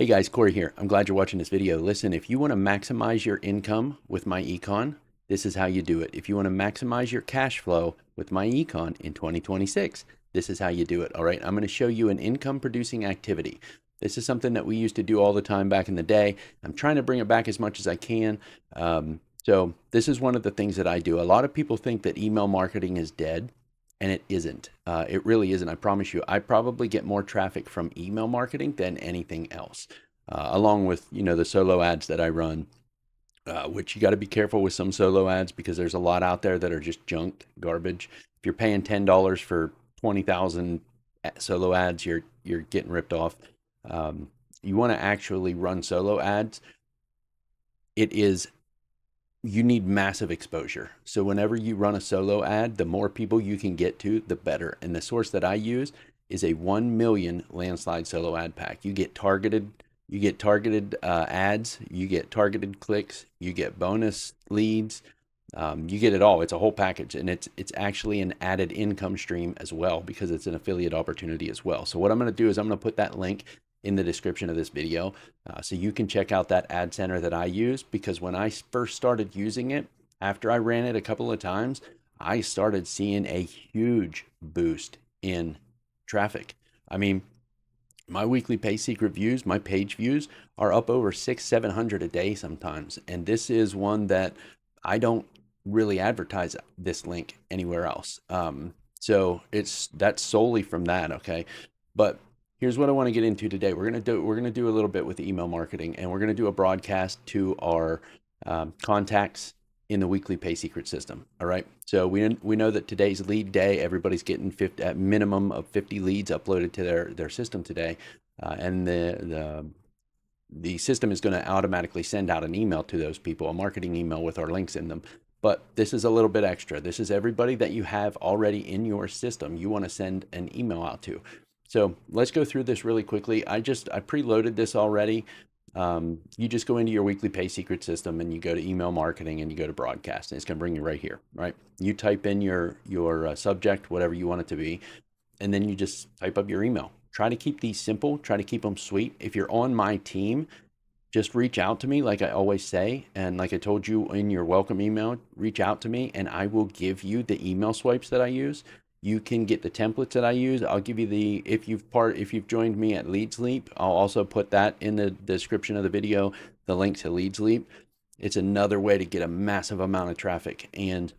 Hey guys, Corey here. I'm glad you're watching this video. Listen, if you want to maximize your income with myEcon, this is how you do it. If you want to maximize your cash flow with myEcon in 2026, this is how you do it. All right, I'm going to show you an income producing activity. This is something that we used to do all the time back in the day. I'm trying to bring it back as much as I can. So this is one of the things that I do. A lot of people think that email marketing is dead, and it isn't. It really isn't. I promise you. I probably get more traffic from email marketing than anything else, along with the solo ads that I run. Which you got to be careful with some solo ads because there's a lot out there that are just junk garbage. If you're paying $10 for 20,000 solo ads, you're getting ripped off. You want to actually run solo ads. It is You need massive exposure. So whenever you run a solo ad, the more people you can get to, the better. And the source that I use is a 1 million landslide solo ad pack. You get targeted ads, you get targeted clicks, you get bonus leads, you get it all. It's a whole package, and it's actually an added income stream as well because it's an affiliate opportunity as well. So what I'm going to do is I'm going to put that link in the description of this video, so you can check out that ad center that I use, because when I first started using it, after I ran it a couple of times, I started seeing a huge boost in traffic. I mean, my weekly pay secret views, my page views are up over 600-700 a day sometimes. And this is one that I don't really advertise this link anywhere else. So that's solely from that. Okay. But here's what I want to get into today. We're gonna do a little bit with email marketing, and we're gonna do a broadcast to our contacts in the weekly pay secret system. All right. So we know that today's lead day. Everybody's getting 50, at minimum of 50 leads uploaded to their system today, and the system is going to automatically send out an email to those people, a marketing email with our links in them. But this is a little bit extra. This is everybody that you have already in your system. You want to send an email out to. So let's go through this really quickly. I preloaded this already. You just go into your weekly pay secret system and you go to email marketing and you go to broadcast, and it's going to bring you right here, right? You type in your subject, whatever you want it to be, and then you just type up your email. Try to keep these simple, try to keep them sweet. If you're on my team, just reach out to me, like I always say, and like I told you in your welcome email, reach out to me and I will give you the email swipes that I use. You can get the templates that I use. I'll give you the, if you've joined me at Leads Leap, I'll also put that in the description of the video, the link to Leads Leap. It's another way to get a massive amount of traffic, and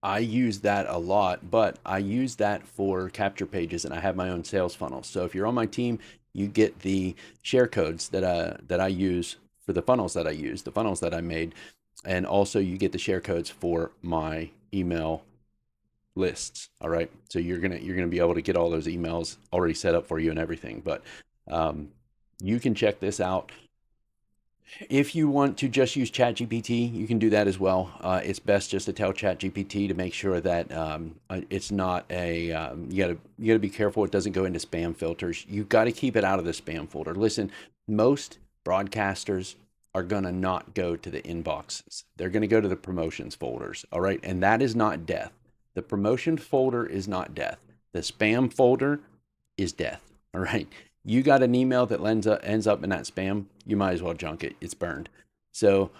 I use that a lot, but I use that for capture pages, and I have my own sales funnels. So if you're on my team, you get the share codes that I use for the funnels that I use, the funnels that I made, and also you get the share codes for my email lists. All right, so you're gonna be able to get all those emails already set up for you and everything. But you can check this out. If you want to just use ChatGPT, you can do that as well. It's best just to tell ChatGPT to make sure that it's not a. You gotta be careful it doesn't go into spam filters. You got to keep it out of the spam folder. Listen, most broadcasters are gonna not go to the inboxes. They're gonna go to the promotions folders. All right, and that is not death. The promotion folder is not death. The spam folder is death. All right. You got an email that ends up in that spam, you might as well junk it. It's burned. So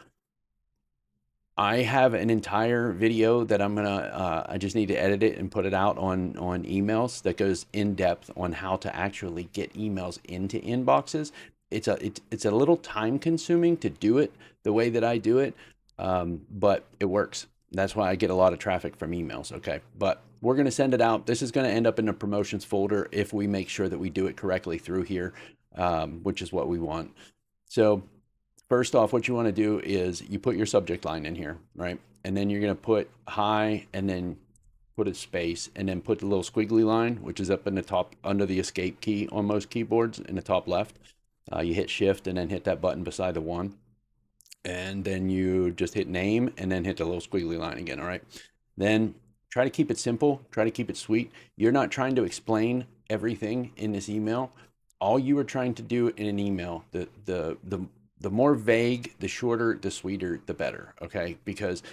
I have an entire video that I just need to edit it and put it out on emails that goes in depth on how to actually get emails into inboxes. It's a little time consuming to do it the way that I do it, but it works. That's why I get a lot of traffic from emails. Okay. But we're going to send it out. This is going to end up in the promotions folder if we make sure that we do it correctly through here, which is what we want. So first off, what you want to do is you put your subject line in here, right? And then you're going to put hi, and then put a space, and then put the little squiggly line, which is up in the top under the escape key on most keyboards in the top left. You hit shift and then hit that button beside the one. And then you just hit name and then hit the little squiggly line again. All right. Then try to keep it simple. Try to keep it sweet. You're not trying to explain everything in this email. All you are trying to do in an email, the more vague, the shorter, the sweeter, the better. Okay. Because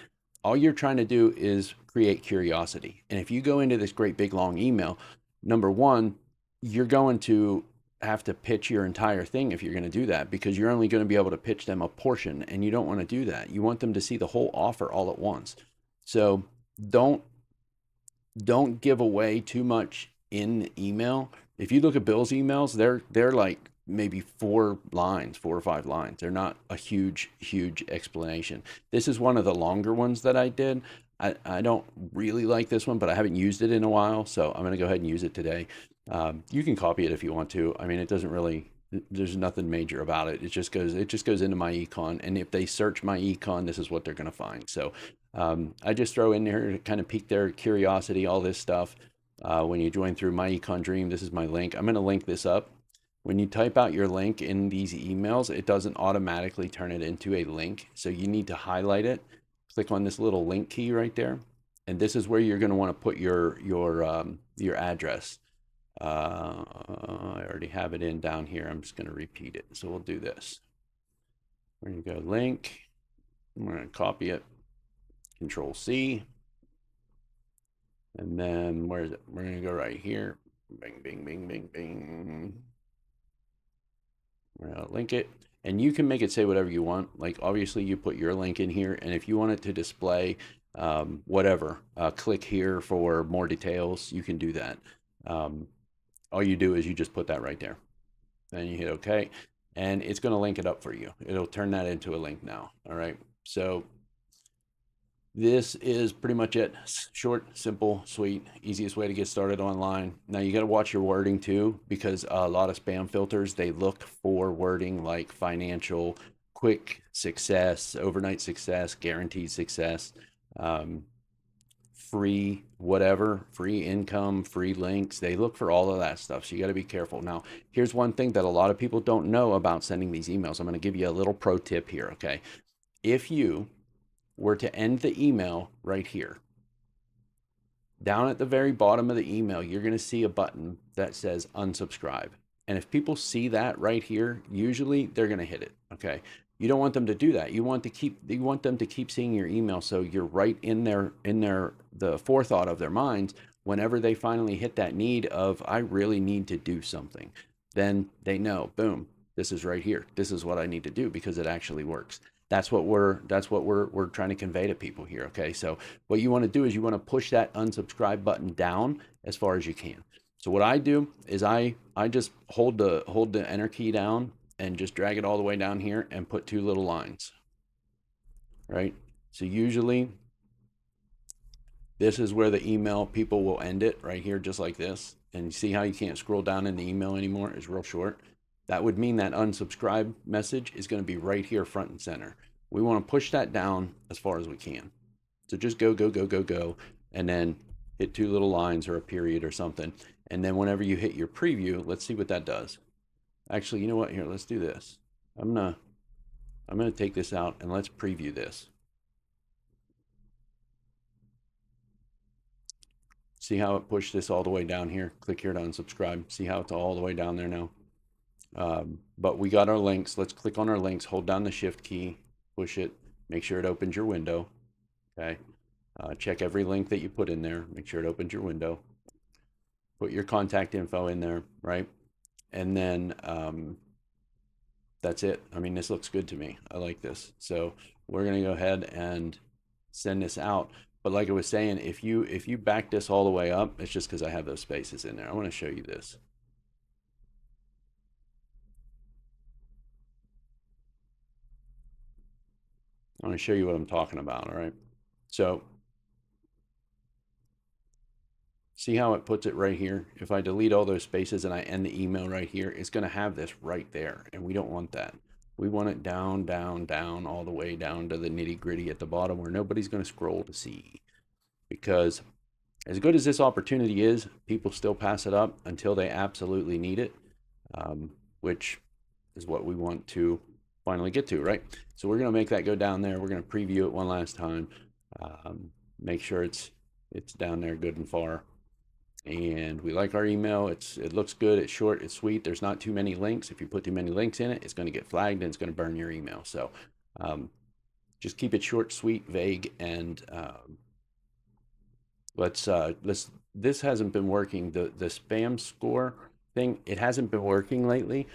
all you're trying to do is create curiosity. And if you go into this great big long email, number one, you're going to have to pitch your entire thing if you're going to do that, because you're only going to be able to pitch them a portion, and you don't want to do that. You want them to see the whole offer all at once. So don't don't give away too much in email. If you look at Bill's emails, they're like maybe 4 lines, 4 or 5 lines. They're not a huge explanation. This is one of the longer ones that I did. I don't really like this one, but I haven't used it in a while, so I'm going to go ahead and use it today. You can copy it if you want to. I mean, it doesn't really. There's nothing major about it. It just goes into myEcon, and if they search myEcon, this is what they're going to find. So I just throw in there to kind of pique their curiosity, all this stuff. When you join through myEcon Dream, this is my link. I'm going to link this up. When you type out your link in these emails, it doesn't automatically turn it into a link. So you need to highlight it, click on this little link key right there. And this is where you're going to want to put your address. I already have it in down here. I'm just going to repeat it. So we'll do this. We're going to go link. I'm going to copy it. Control C. And then where is it? We're going to go right here. Bing, bing, bing, bing, bing. We're going to link it. And you can make it say whatever you want. Like, obviously, you put your link in here. And if you want it to display whatever, click here for more details, you can do that. All you do is you just put that right there. Then you hit OK. And it's going to link it up for you. It'll turn that into a link now. All right. So this is pretty much it. Short, simple, sweet, easiest way to get started online. Now you got to watch your wording too, because a lot of spam filters, they look for wording like financial, quick success, overnight success, guaranteed success, free whatever, free income, free links. They look for all of that stuff. So you got to be careful. Now, here's one thing that a lot of people don't know about sending these emails. I'm going to give you a little pro tip here, okay? If you were to end the email right here, down at the very bottom of the email, you're going to see a button that says unsubscribe. And if people see that right here, usually they're going to hit it. Okay. You don't want them to do that. You want them to keep seeing your email, so you're right in the forethought of their minds whenever they finally hit that need of, I really need to do something. Then they know, boom, this is right here. This is what I need to do, because it actually works. That's what we're trying to convey to people here. Okay. So what you want to do is you want to push that unsubscribe button down as far as you can. So what I do is I just hold the enter key down and just drag it all the way down here and put 2 little lines. Right. So usually this is where the email people will end it, right here, just like this. And you see how you can't scroll down in the email anymore? It's real short. That would mean that unsubscribe message is going to be right here front and center. We want to push that down as far as we can. So just go, go, go, go, go, and then hit 2 little lines or a period or something. And then whenever you hit your preview, let's see what that does. Actually, you know what? Here, let's do this. I'm gonna take this out and let's preview this. See how it pushed this all the way down here? Click here to unsubscribe. See how it's all the way down there now? But we got our links. Let's click on our links, hold down the shift key, push it, make sure it opens your window. Okay. Check every link that you put in there, make sure it opens your window. Put your contact info in there, right? And then that's it. I mean, this looks good to me. I like this. So we're gonna go ahead and send this out. But like I was saying, if you back this all the way up, it's just because I have those spaces in there. I want to show you this. I want to show you what I'm talking about. All right. So see how it puts it right here? If I delete all those spaces and I end the email right here, it's going to have this right there. And we don't want that. We want it down, down, down, all the way down to the nitty gritty at the bottom where nobody's going to scroll to see. Because as good as this opportunity is, people still pass it up until they absolutely need it, which is what we want to finally get to, right? So we're going to make that go down there. We're going to preview it one last time. Make sure it's down there good and far. And we like our email. It looks good. It's short. It's sweet. There's not too many links. If you put too many links in it, it's going to get flagged and it's going to burn your email. So just keep it short, sweet, vague, and let's. This hasn't been working. The spam score thing. It hasn't been working lately.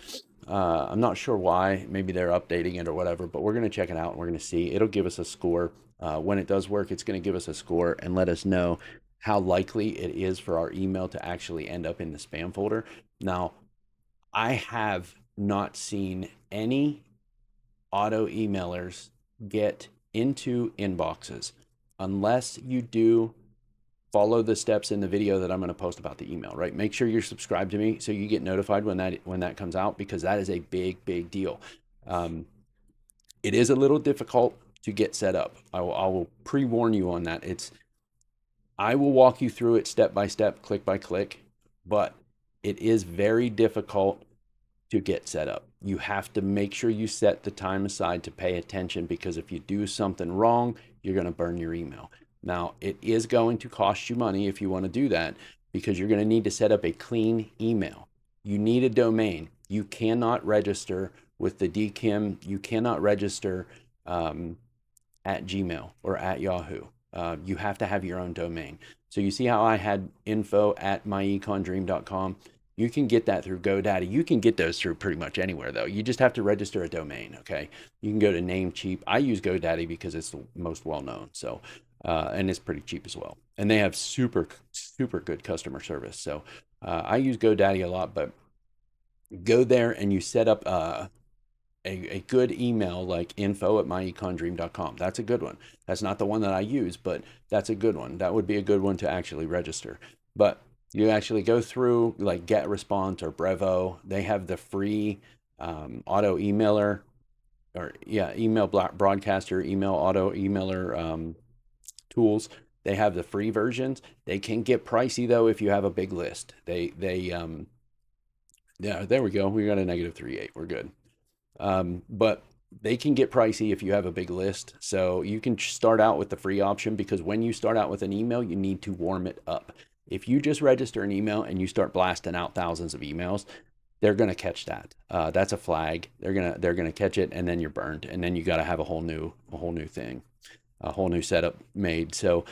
I'm not sure why. Maybe they're updating it or whatever, but we're going to check it out and we're going to see. It'll give us a score. When it does work, it's going to give us a score and let us know how likely it is for our email to actually end up in the spam folder. Now, I have not seen any auto emailers get into inboxes unless you do follow the steps in the video that I'm going to post about the email, right? Make sure you're subscribed to me so you get notified when that comes out, because that is a big deal. It is a little difficult to get set up. I will pre-warn you on that. I will walk you through it step by step, click by click, but it is very difficult to get set up. You have to make sure you set the time aside to pay attention, because if you do something wrong, you're going to burn your email. Now, it is going to cost you money if you want to do that, because you're going to need to set up a clean email. You need a domain. You cannot register with the DKIM. You cannot register at Gmail or at Yahoo. You have to have your own domain. So you see how I had info at myEconDream.com? You can get that through GoDaddy. You can get those through pretty much anywhere, though. You just have to register a domain, okay? You can go to Namecheap. I use GoDaddy because it's the most well-known, so and it's pretty cheap as well. And they have super good customer service. So I use GoDaddy a lot, but go there and you set up a good email like info at myEconDream.com. That's a good one. That's not the one that I use, but that's a good one. That would be a good one to actually register. But you actually go through like GetResponse or Brevo. They have the free auto emailer, or email broadcaster, email auto emailer tools. They have the free versions. They can get pricey though if you have a big list. Yeah, there we go. We got a -3.8. We're good. But they can get pricey if you have a big list. So you can start out with the free option, because when you start out with an email, you need to warm it up. If you just register an email and you start blasting out thousands of emails, they're going to catch that. That's a flag. They're going to catch it, and then you're burned. And then you got to have a whole new thing, a whole new setup made. So,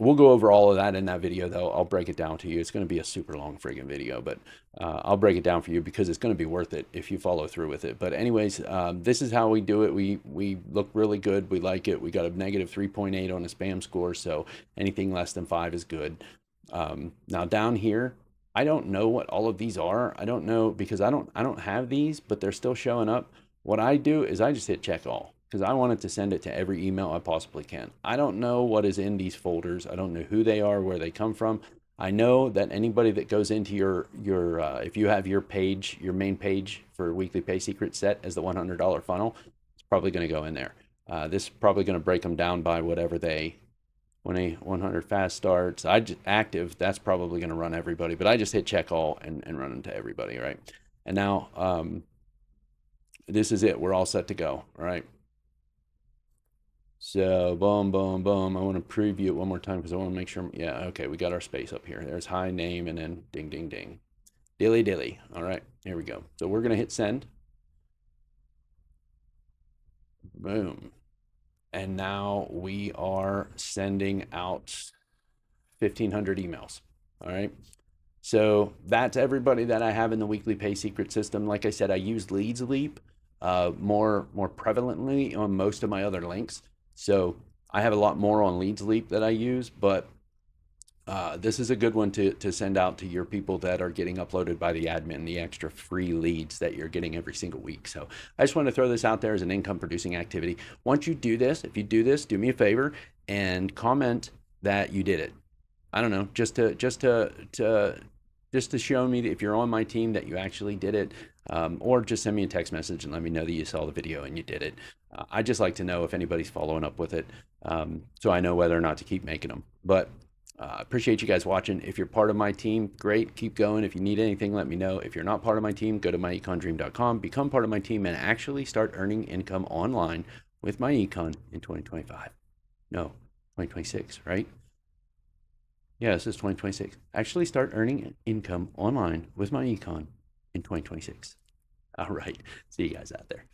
we'll go over all of that in that video, though. I'll break it down to you. It's going to be a super long friggin' video, but I'll break it down for you because it's going to be worth it if you follow through with it. But anyways, this is how we do it. We look really good. We like it. We got a -3.8 on the spam score, so anything less than 5 is good. Now down here, I don't know what all of these are. I don't know, because I don't have these, but they're still showing up. What I do is I just hit check all, because I wanted to send it to every email I possibly can. I don't know what is in these folders. I don't know who they are, where they come from. I know that anybody that goes into your if you have your page, your main page for Weekly Pay Secrets set as the $100 funnel, it's probably going to go in there. This is probably going to break them down by whatever when a 100 fast starts. Active, that's probably going to run everybody, but I just hit check all and run them to everybody, right? And now this is it. We're all set to go, all right? So boom, boom, boom. I want to preview it one more time because I want to make sure. Yeah, okay, we got our space up here. There's hi name and then ding, ding, ding. Dilly, dilly. All right, here we go. So we're going to hit send. Boom. And now we are sending out 1,500 emails. All right. So that's everybody that I have in the Weekly Pay Secret system. Like I said, I use Leads Leap more prevalently on most of my other links. So I have a lot more on Leads Leap that I use, but this is a good one to send out to your people that are getting uploaded by the admin, the extra free leads that you're getting every single week. So I just want to throw this out there as an income producing activity. Once you do this, if you do this, do me a favor and comment that you did it. I don't know, just to show me that if you're on my team that you actually did it, or just send me a text message and let me know that you saw the video and you did it. I just like to know if anybody's following up with it, so I know whether or not to keep making them. But appreciate you guys watching. If you're part of my team, great, keep going. If you need anything, let me know. If you're not part of my team, go to myEconDream.com, become part of my team, and actually start earning income online with myEcon in 2025. No, 2026, right? Yeah, this is 2026. Actually start earning income online with myEcon in 2026. All right. See you guys out there.